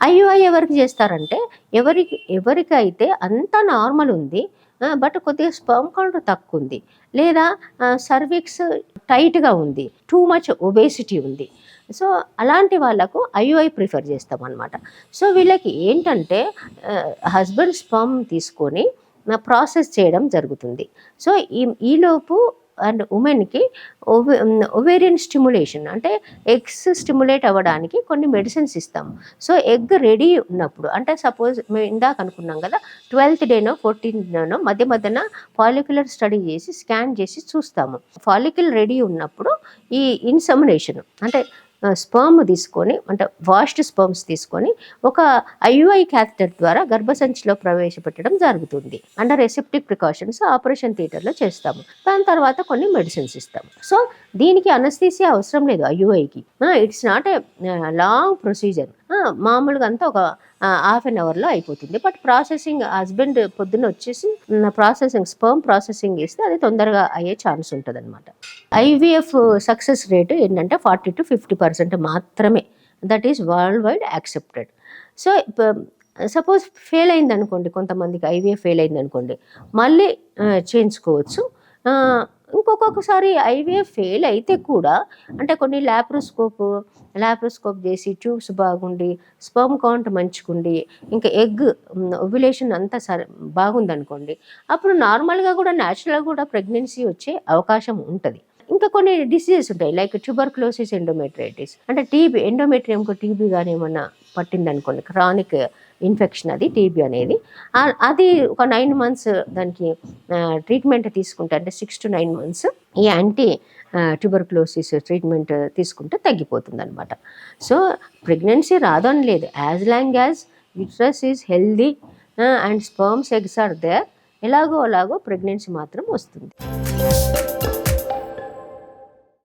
IUI ఎవరికి చేస్తారంటే ఎవరికైతే అంతా నార్మల్ ఉంది, బట్ కొద్దిగా స్పర్మ్ కౌంట్ తక్కువ ఉంది, లేదా సర్విక్స్ టైట్గా ఉంది, టూ మచ్ ఒబేసిటీ ఉంది. సో అలాంటి వాళ్ళకు ఐయుఐ ప్రిఫర్ చేస్తాం అనమాట. సో వీళ్ళకి ఏంటంటే హస్బెండ్ స్పర్మ్ తీసుకొని ప్రాసెస్ చేయడం జరుగుతుంది. సో ఈలోపు అండ్ ఉమెన్కి ఒవేరియన్ స్టిమ్యులేషన్ అంటే ఎగ్స్ స్టిమ్యులేట్ అవ్వడానికి కొన్ని మెడిసిన్స్ ఇస్తాము. సో ఎగ్ రెడీ ఉన్నప్పుడు, అంటే సపోజ్ మేము ఇందాక అనుకున్నాం కదా, 12th డేనో 14th డేనో మధ్య మధ్యన ఫాలిక్యులర్ స్టడీ చేసి స్కాన్ చేసి చూస్తాము. ఫాలిక్యుల్ రెడీ ఉన్నప్పుడు ఈ ఇన్సెమినేషన్ అంటే స్పర్మ్ తీసుకొని, అంటే వాష్డ్ స్పర్మ్స్ తీసుకొని ఒక ఐయుఐ క్యాథెటర్ ద్వారా గర్భసంచిలో ప్రవేశపెట్టడం జరుగుతుంది. అండర్ ఎసెప్టిక్ ప్రికాషన్స్ ఆపరేషన్ థియేటర్లో చేస్తాము. దాని తర్వాత కొన్ని మెడిసిన్స్ ఇస్తాము. సో దీనికి అనస్థీసియా అవసరం లేదు ఐయుఐకి. It's not a long procedure. మామూలుగా అంతా ఒక హాఫ్ అన్ అవర్లో అయిపోతుంది. బట్ ప్రాసెసింగ్ హస్బెండ్ పొద్దున్న వచ్చేసి స్పర్మ్ ప్రాసెసింగ్ చేస్తే అది తొందరగా అయ్యే ఛాన్స్ ఉంటుంది అనమాట. ఐవీఎఫ్ సక్సెస్ రేటు ఏంటంటే 40 to 50% మాత్రమే. That is world wide accepted. So suppose fail అయింది అనుకోండి, కొంతమందికి ఐవీఎఫ్ ఫెయిల్ అయింది అనుకోండి, మళ్ళీ చేయించుకోవచ్చు. ఇంకొకసారి ఐవీఎఫ్ ఫెయిల్ అయితే కూడా, అంటే కొన్ని ల్యాప్రోస్కోప్ చేసి ట్యూబ్స్ బాగుండి, స్పర్మ్ కౌంట్ మంచిగుండి, ఇంకా ఎగ్ ఓవ్యులేషన్ అంతా బాగుందనుకోండి, అప్పుడు నార్మల్గా కూడా న్యాచురల్గా కూడా ప్రెగ్నెన్సీ వచ్చే అవకాశం ఉంటుంది. ఇంకా కొన్ని డిసీజెస్ ఉంటాయి, లైక్ ట్యూబర్క్లోసిస్, ఎండోమెట్రైటిస్, అంటే ఎండోమెట్రియంకు టీబీ కానీ ఏమన్నా పట్టిందనుకోండి, క్రానిక్ ఇన్ఫెక్షన్ అది టీబీ అనేది. అది ఒక 9 months దానికి ట్రీట్మెంట్ తీసుకుంటే, అంటే 6 to 9 months ఈ యాంటీ ట్యూబర్క్లోసిస్ ట్రీట్మెంట్ తీసుకుంటే తగ్గిపోతుంది అనమాట. సో ప్రెగ్నెన్సీ రాదని లేదు, as long as uterus is healthy and sperms eggs are there, ఎలాగో అలాగో ప్రెగ్నెన్సీ మాత్రం వస్తుంది.